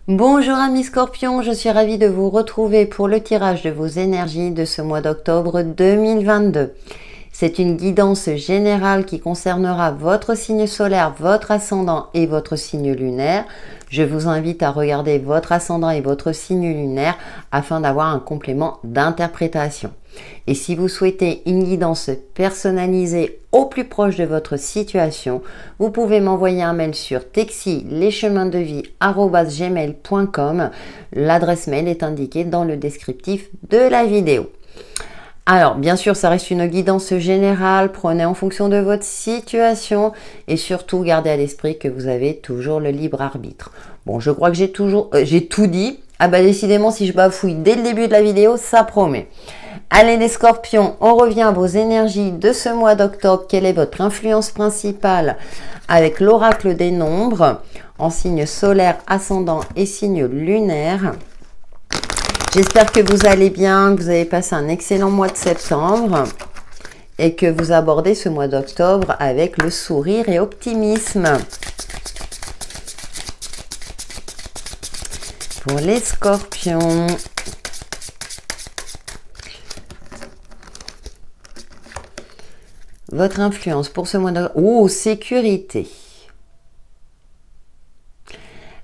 Bonjour amis Scorpions, je suis ravie de vous retrouver pour le tirage de vos énergies de ce mois d'octobre 2022. C'est une guidance générale qui concernera votre signe solaire, votre ascendant et votre signe lunaire. Je vous invite à regarder votre ascendant et votre signe lunaire afin d'avoir un complément d'interprétation. Et si vous souhaitez une guidance personnalisée au plus proche de votre situation, vous pouvez m'envoyer un mail sur texilecheminsdevie@gmail.com. L'adresse mail est indiquée dans le descriptif de la vidéo. Alors, bien sûr, ça reste une guidance générale. Prenez en fonction de votre situation et surtout gardez à l'esprit que vous avez toujours le libre arbitre. Bon, je crois que j'ai tout dit. Ah bah décidément, si je bafouille dès le début de la vidéo, ça promet. Allez les Scorpions, on revient à vos énergies de ce mois d'octobre. Quelle est votre influence principale avec l'oracle des nombres en signe solaire, ascendant et signe lunaire? J'espère que vous allez bien, que vous avez passé un excellent mois de septembre et que vous abordez ce mois d'octobre avec le sourire et optimisme. Pour les Scorpions, votre influence pour ce mois d'octobre. Oh, sécurité.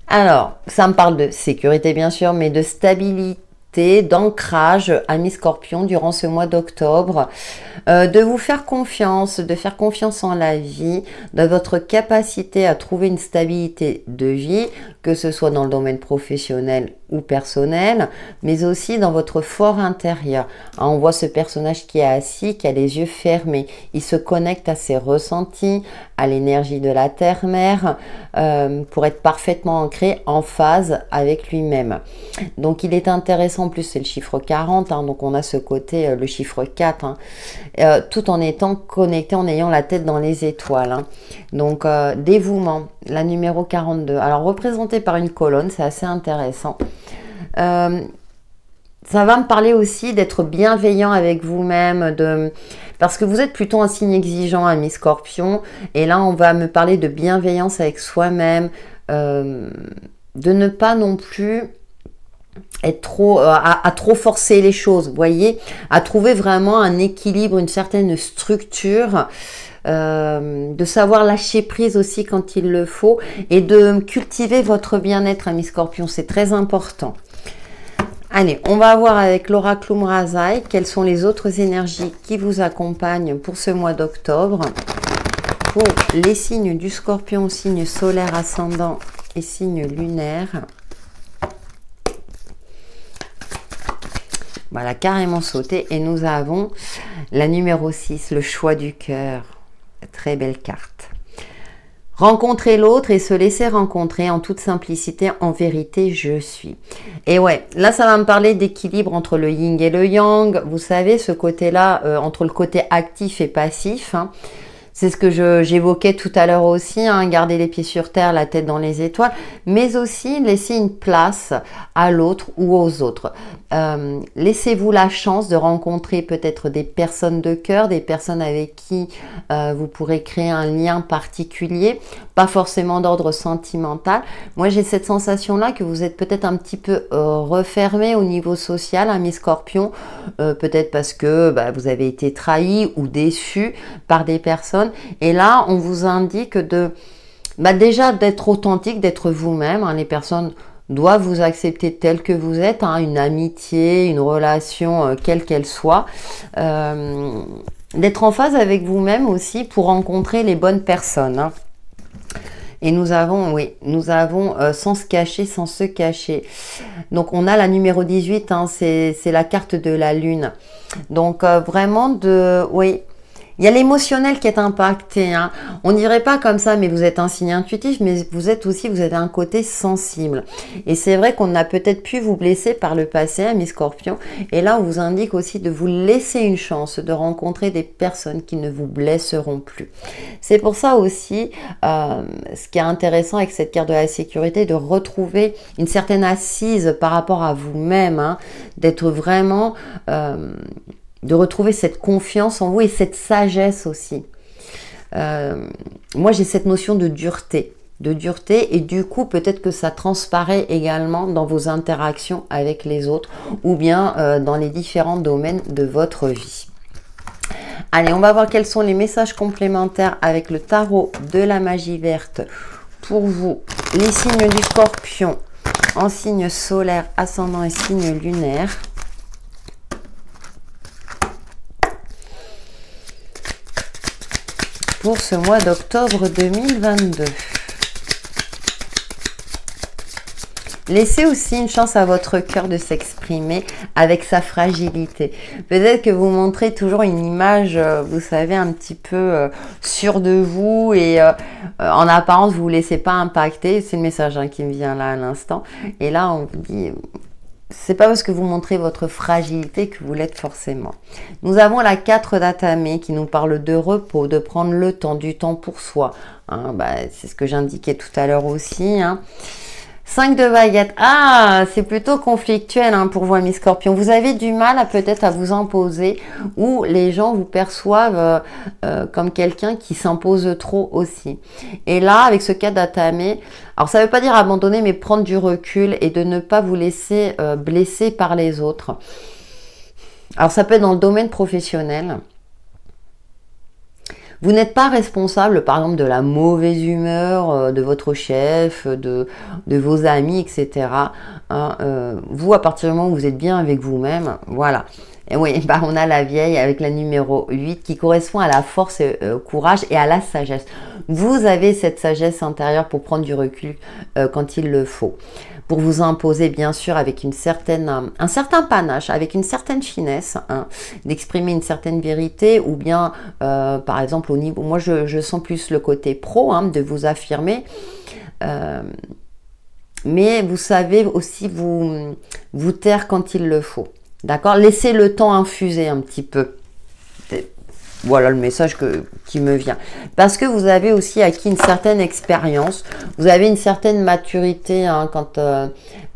Alors, ça me parle de sécurité bien sûr, mais de stabilité, d'ancrage, amis Scorpions, durant ce mois d'octobre, de vous faire confiance, de faire confiance en la vie, de votre capacité à trouver une stabilité de vie, que ce soit dans le domaine professionnel ou personnel, mais aussi dans votre fort intérieur. Hein, on voit ce personnage qui est assis, qui a les yeux fermés. Il se connecte à ses ressentis, à l'énergie de la terre-mère, pour être parfaitement ancré en phase avec lui-même. Donc il est intéressant, en plus c'est le chiffre 40, hein, donc on a ce côté, le chiffre 4, hein, tout en étant connecté, en ayant la tête dans les étoiles. Hein. Donc dévouement, la numéro 42. Alors représenté par une colonne, c'est assez intéressant. Ça va me parler aussi d'être bienveillant avec vous-même, parce que vous êtes plutôt un signe exigeant, ami Scorpion, et là on va me parler de bienveillance avec soi-même, de ne pas non plus être trop à trop forcer les choses, vous voyez, à trouver vraiment un équilibre, une certaine structure, de savoir lâcher prise aussi quand il le faut, et de cultiver votre bien-être, ami Scorpion, c'est très important. Allez, on va voir avec l'oracle Umrazai quelles sont les autres énergies qui vous accompagnent pour ce mois d'octobre. Pour les signes du Scorpion, signe solaire, ascendant et signe lunaire. Voilà, carrément sauté. Et nous avons la numéro 6, le choix du cœur. Très belle carte. Rencontrer l'autre et se laisser rencontrer en toute simplicité, en vérité, je suis. Et ouais, là, ça va me parler d'équilibre entre le yin et le yang. Vous savez, ce côté-là, entre le côté actif et passif, hein. C'est ce que j'évoquais tout à l'heure aussi, hein, garder les pieds sur terre, la tête dans les étoiles, mais aussi laisser une place à l'autre ou aux autres. Laissez-vous la chance de rencontrer peut-être des personnes de cœur, des personnes avec qui vous pourrez créer un lien particulier, pas forcément d'ordre sentimental. Moi, j'ai cette sensation-là que vous êtes peut-être un petit peu refermé au niveau social, hein, mes Scorpions, peut-être parce que vous avez été trahi ou déçu par des personnes. Et là, on vous indique déjà d'être authentique, d'être vous-même. Hein, les personnes doivent vous accepter tel que vous êtes. Hein, une amitié, une relation, quelle qu'elle soit. D'être en phase avec vous-même aussi pour rencontrer les bonnes personnes. Hein. Et nous avons, oui, sans se cacher, sans se cacher. Donc, on a la numéro 18, hein, c'est la carte de la lune. Donc, vraiment oui. Il y a l'émotionnel qui est impacté. Hein. On dirait pas comme ça, mais vous êtes un signe intuitif, mais vous avez un côté sensible. Et c'est vrai qu'on a peut-être pu vous blesser par le passé, amis Scorpions. Et là, on vous indique aussi de vous laisser une chance de rencontrer des personnes qui ne vous blesseront plus. C'est pour ça aussi, ce qui est intéressant avec cette carte de la sécurité, de retrouver une certaine assise par rapport à vous-même, hein, d'être vraiment... de retrouver cette confiance en vous et cette sagesse aussi. Moi, j'ai cette notion de dureté. de dureté, et du coup peut-être que ça transparaît également dans vos interactions avec les autres ou bien dans les différents domaines de votre vie. Allez, on va voir quels sont les messages complémentaires avec le tarot de la magie verte pour vous, les signes du Scorpion en signe solaire, ascendant et signe lunaire. Pour ce mois d'octobre 2022. Laissez aussi une chance à votre cœur de s'exprimer avec sa fragilité. Peut-être que vous montrez toujours une image, vous savez, un petit peu sûre de vous et en apparence, vous ne vous laissez pas impacter. C'est le message qui me vient là à l'instant. Et là, on vous dit, c'est pas parce que vous montrez votre fragilité que vous l'êtes forcément. Nous avons la 4 d'Atame qui nous parle de repos, de prendre le temps, du temps pour soi. Hein, c'est ce que j'indiquais tout à l'heure aussi. 5 de baguettes. Ah, c'est plutôt conflictuel pour vous, amis Scorpions. Vous avez du mal peut-être à vous imposer ou les gens vous perçoivent comme quelqu'un qui s'impose trop aussi. Et là, avec ce cas d'Atame, alors ça ne veut pas dire abandonner, mais prendre du recul et de ne pas vous laisser blesser par les autres. Alors ça peut être dans le domaine professionnel. Vous n'êtes pas responsable, par exemple, de la mauvaise humeur de votre chef, de vos amis, etc. Vous, à partir du moment où vous êtes bien avec vous-même, voilà. Et oui, on a la vieille avec la numéro 8 qui correspond à la force, au courage et à la sagesse. Vous avez cette sagesse intérieure pour prendre du recul quand il le faut. Pour vous imposer, bien sûr, avec un certain panache, avec une certaine finesse, d'exprimer une certaine vérité, ou bien, par exemple, au niveau, moi je sens plus le côté pro, de vous affirmer, mais vous savez aussi vous taire quand il le faut, d'accord? Laissez le temps infuser un petit peu. Voilà le message qui me vient. Parce que vous avez aussi acquis une certaine expérience, vous avez une certaine maturité quant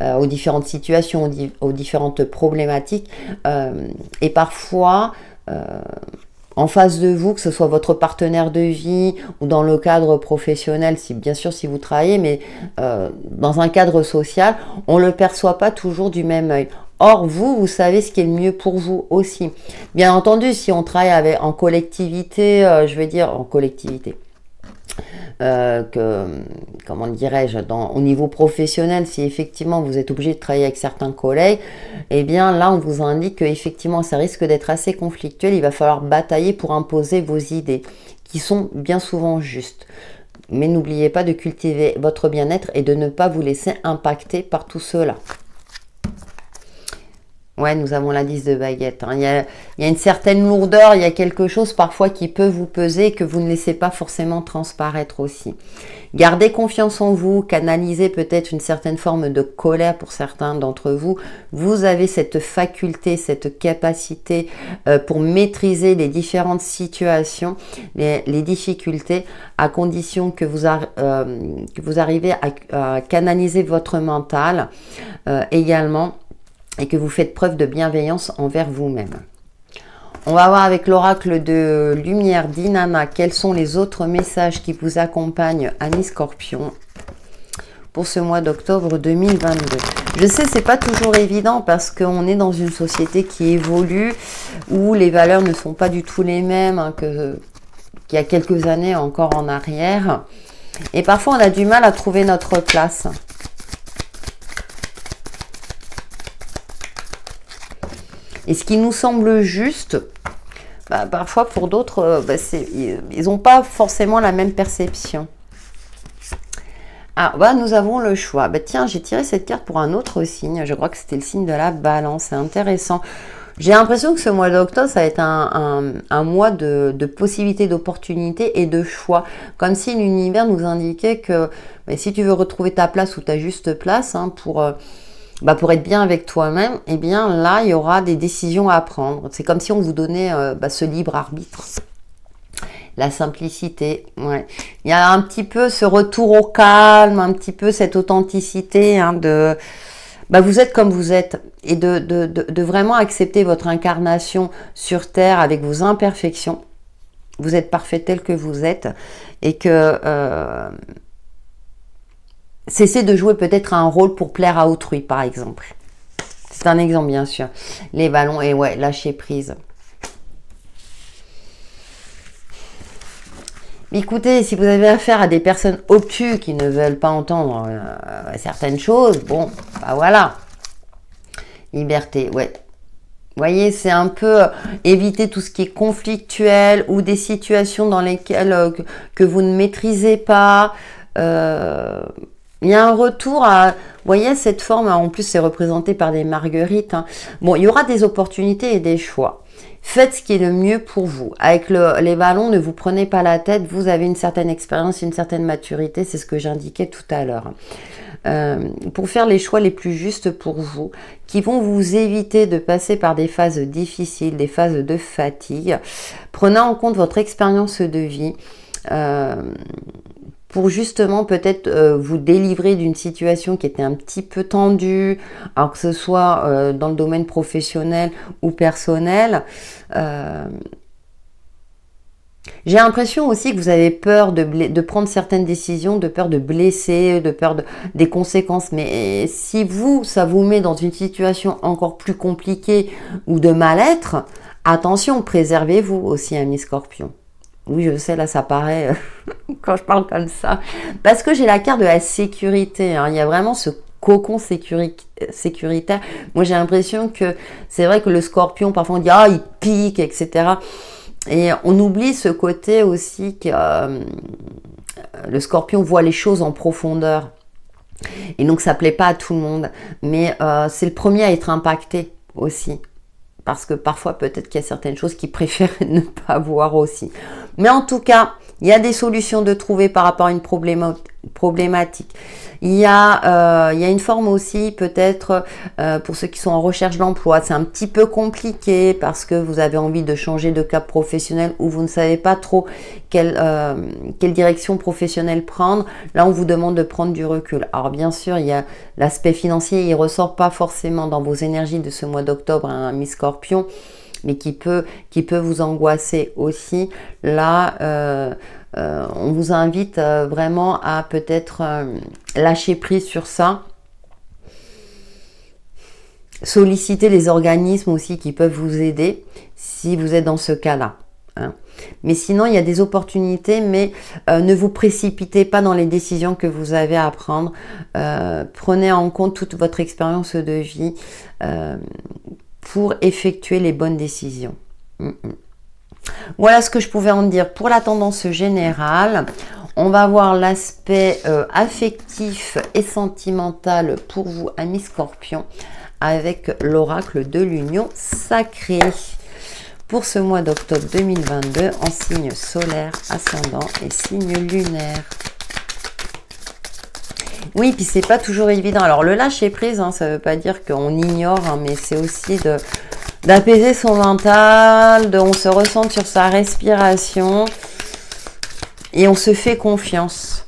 aux différentes situations, aux différentes problématiques. Et parfois, en face de vous, que ce soit votre partenaire de vie ou dans le cadre professionnel, bien sûr si vous travaillez, mais dans un cadre social, on ne le perçoit pas toujours du même œil. Or, vous savez ce qui est le mieux pour vous aussi. Bien entendu, si on travaille en collectivité, je veux dire en collectivité, comment dirais-je, au niveau professionnel, si effectivement vous êtes obligé de travailler avec certains collègues, eh bien là, on vous indique qu'effectivement, ça risque d'être assez conflictuel. Il va falloir batailler pour imposer vos idées, qui sont bien souvent justes. Mais n'oubliez pas de cultiver votre bien-être et de ne pas vous laisser impacter par tout cela. Ouais, nous avons l'indice de baguette. Il y a une certaine lourdeur, il y a quelque chose parfois qui peut vous peser et que vous ne laissez pas forcément transparaître aussi. Gardez confiance en vous, canalisez peut-être une certaine forme de colère pour certains d'entre vous. Vous avez cette faculté, cette capacité pour maîtriser les différentes situations, les difficultés, à condition que vous arrivez à canaliser votre mental également, et que vous faites preuve de bienveillance envers vous-même. On va voir avec l'oracle de lumière d'Inanna quels sont les autres messages qui vous accompagnent, amis Scorpion, pour ce mois d'octobre 2022. Je sais, c'est pas toujours évident parce qu'on est dans une société qui évolue, où les valeurs ne sont pas du tout les mêmes qu'il y a quelques années encore en arrière. Et parfois, on a du mal à trouver notre place. Et ce qui nous semble juste, parfois pour d'autres, ils n'ont pas forcément la même perception. Ah, nous avons le choix. Tiens, j'ai tiré cette carte pour un autre signe. Je crois que c'était le signe de la balance. C'est intéressant. J'ai l'impression que ce mois d'octobre, ça va être un mois de possibilités, d'opportunités et de choix. Comme si l'univers nous indiquait que si tu veux retrouver ta place ou ta juste place pour être bien avec toi-même, eh bien là, il y aura des décisions à prendre. C'est comme si on vous donnait ce libre arbitre. La simplicité, ouais. Il y a un petit peu ce retour au calme, un petit peu cette authenticité vous êtes comme vous êtes. Et de vraiment accepter votre incarnation sur Terre avec vos imperfections. Vous êtes parfait tel que vous êtes. Et que... cessez de jouer peut-être un rôle pour plaire à autrui, par exemple. C'est un exemple, bien sûr. Les ballons, et ouais, lâcher prise. Écoutez, si vous avez affaire à des personnes obtus qui ne veulent pas entendre certaines choses, bon, bah voilà. Liberté, ouais. Vous voyez, c'est un peu éviter tout ce qui est conflictuel ou des situations dans lesquelles que vous ne maîtrisez pas. Il y a un retour à... Vous voyez, cette forme, en plus, c'est représenté par des marguerites. Hein. Bon, il y aura des opportunités et des choix. Faites ce qui est le mieux pour vous. Avec les ballons, ne vous prenez pas la tête. Vous avez une certaine expérience, une certaine maturité. C'est ce que j'indiquais tout à l'heure. Pour faire les choix les plus justes pour vous, qui vont vous éviter de passer par des phases difficiles, des phases de fatigue. Prenez en compte votre expérience de vie pour justement peut-être vous délivrer d'une situation qui était un petit peu tendue, alors que ce soit dans le domaine professionnel ou personnel. J'ai l'impression aussi que vous avez peur de prendre certaines décisions, de peur de blesser, de peur des conséquences. Mais si ça vous met dans une situation encore plus compliquée ou de mal-être, attention, préservez-vous aussi, ami Scorpion. Oui, je sais, là, ça paraît quand je parle comme ça. Parce que j'ai la carte de la sécurité. Hein. Il y a vraiment ce cocon sécuritaire. Moi, j'ai l'impression que c'est vrai que le Scorpion, parfois, on dit « Ah, il pique, etc. » Et on oublie ce côté aussi que le Scorpion voit les choses en profondeur. Et donc, ça ne plaît pas à tout le monde. Mais c'est le premier à être impacté aussi. Parce que parfois, peut-être qu'il y a certaines choses qu'il préfère ne pas voir aussi. Mais en tout cas, il y a des solutions de trouver par rapport à une problématique. Il y a une forme aussi, peut-être, pour ceux qui sont en recherche d'emploi. C'est un petit peu compliqué parce que vous avez envie de changer de cap professionnel ou vous ne savez pas trop quelle direction professionnelle prendre. Là, on vous demande de prendre du recul. Alors, bien sûr, il y a l'aspect financier. Il ne ressort pas forcément dans vos énergies de ce mois d'octobre, hein, mi-Scorpion, mais qui peut vous angoisser aussi. Là, on vous invite vraiment à peut-être lâcher prise sur ça. Solliciter les organismes aussi qui peuvent vous aider si vous êtes dans ce cas-là. Hein. Mais sinon, il y a des opportunités, mais ne vous précipitez pas dans les décisions que vous avez à prendre. Prenez en compte toute votre expérience de vie pour effectuer les bonnes décisions. Voilà ce que je pouvais en dire pour la tendance générale. On va voir l'aspect affectif et sentimental pour vous, amis Scorpion, avec l'oracle de l'union sacrée. Pour ce mois d'octobre 2022, en signe solaire, ascendant et signe lunaire. Oui, puis c'est pas toujours évident. Alors le lâcher prise, hein, ça veut pas dire qu'on ignore, hein, mais c'est aussi d'apaiser son mental, on se ressent sur sa respiration et on se fait confiance.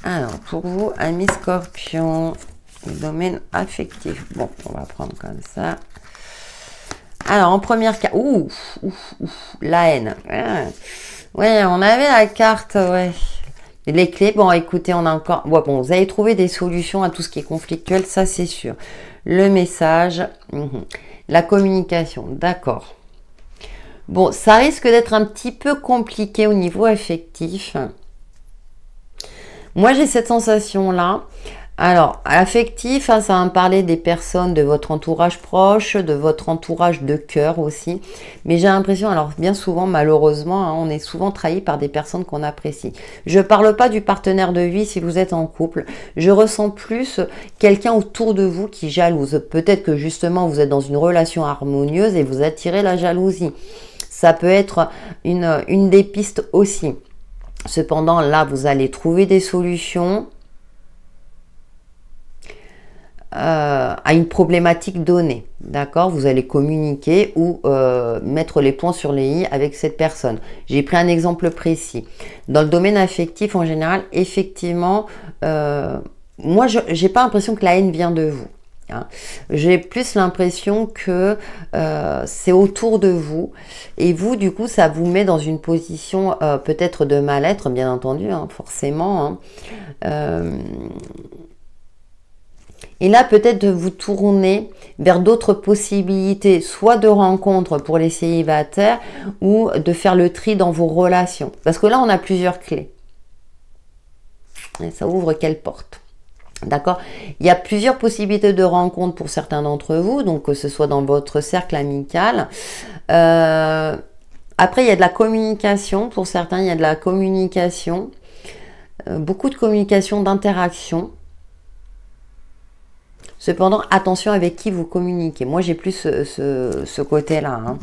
Alors, pour vous, amis Scorpion, le domaine affectif. Bon, on va prendre comme ça. Alors, en première carte, la haine. Ouais, on avait la carte, ouais. Les clés, bon, écoutez, on a encore... Bon, vous avez trouvé des solutions à tout ce qui est conflictuel, ça c'est sûr. Le message, la communication, d'accord. Bon, ça risque d'être un petit peu compliqué au niveau affectif. Moi, j'ai cette sensation-là. Alors, affectif, hein, ça va me parler des personnes de votre entourage proche, de votre entourage de cœur aussi. Mais j'ai l'impression, alors bien souvent, malheureusement, hein, on est souvent trahi par des personnes qu'on apprécie. Je ne parle pas du partenaire de vie si vous êtes en couple. Je ressens plus quelqu'un autour de vous qui jalouse. Peut-être que justement, vous êtes dans une relation harmonieuse et vous attirez la jalousie. Ça peut être une des pistes aussi. Cependant, là, vous allez trouver des solutions à une problématique donnée, d'accord? Vous allez communiquer ou mettre les points sur les i avec cette personne. J'ai pris un exemple précis. Dans le domaine affectif, en général, effectivement, moi, je n'ai pas l'impression que la haine vient de vous. Hein. J'ai plus l'impression que c'est autour de vous et vous, du coup, ça vous met dans une position peut-être de mal-être, bien entendu, hein, forcément. Hein. Et là, peut-être de vous tourner vers d'autres possibilités, soit de rencontres pour les célibataires ou de faire le tri dans vos relations. Parce que là, on a plusieurs clés. Et ça ouvre quelle porte? D'accord? Il y a plusieurs possibilités de rencontres pour certains d'entre vous, donc que ce soit dans votre cercle amical. Après, il y a de la communication. Pour certains, il y a de la communication. Beaucoup de communication, d'interaction. Cependant, attention avec qui vous communiquez. Moi, j'ai plus ce côté-là. Hein.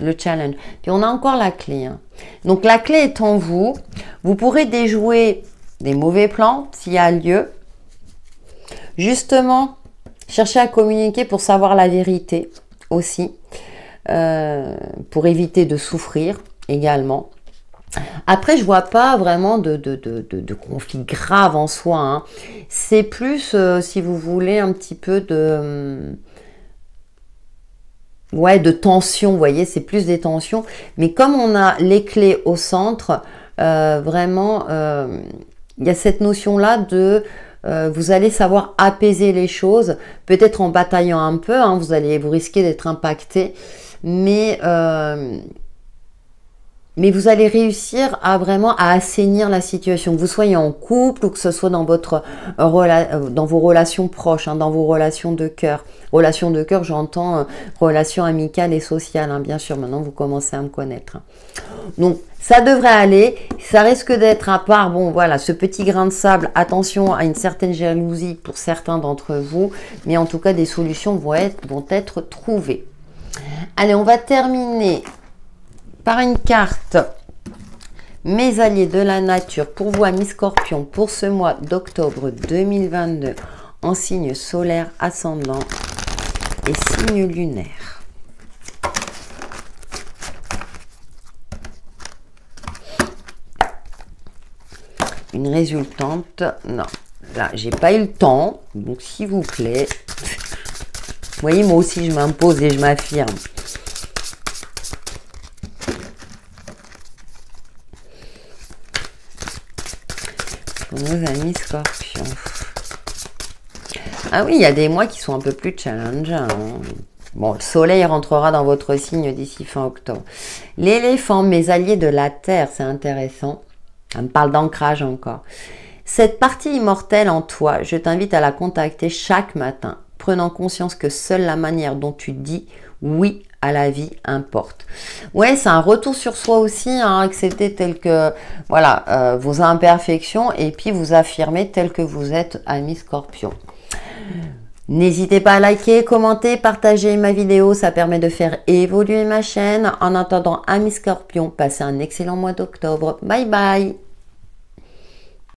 Le challenge. Puis, on a encore la clé. Hein. Donc, la clé est en vous. Vous pourrez déjouer des mauvais plans s'il y a lieu. Justement, cherchez à communiquer pour savoir la vérité aussi. Pour éviter de souffrir également. Après, je vois pas vraiment de conflit grave en soi. Hein. C'est plus, si vous voulez, un petit peu de tension. Vous voyez, c'est plus des tensions. Mais comme on a les clés au centre, vraiment, il y a cette notion-là de... vous allez savoir apaiser les choses, peut-être en bataillant un peu. Hein, vous risquez d'être impacté. Mais vous allez réussir à vraiment assainir la situation, que vous soyez en couple ou que ce soit dans vos relations proches, hein, dans vos relations de cœur. Relations de cœur, j'entends relations amicales et sociales, hein, bien sûr, maintenant vous commencez à me connaître. Donc, ça devrait aller, ça risque d'être à part, bon voilà, ce petit grain de sable, attention à une certaine jalousie pour certains d'entre vous, mais en tout cas des solutions vont être trouvées. Allez, on va terminer par une carte mes alliés de la nature pour vous, amis Scorpion, pour ce mois d'octobre 2022 en signe solaire, ascendant et signe lunaire. Une résultante, non, là j'ai pas eu le temps, donc s'il vous plaît, vous voyez, moi aussi je m'impose et je m'affirme. Pour nos amis Scorpions. Ah oui, il y a des mois qui sont un peu plus challengeants. Hein. Bon, le soleil rentrera dans votre signe d'ici fin octobre. L'éléphant, mes alliés de la terre, c'est intéressant. Ça me parle d'ancrage encore. Cette partie immortelle en toi, je t'invite à la contacter chaque matin, prenant conscience que seule la manière dont tu dis oui à la vie importe. Ouais, c'est un retour sur soi aussi, hein, accepter tel que, voilà, vos imperfections et puis vous affirmer tel que vous êtes, ami Scorpion. N'hésitez pas à liker, commenter, partager ma vidéo, ça permet de faire évoluer ma chaîne. En attendant, ami Scorpion, passez un excellent mois d'octobre. Bye bye!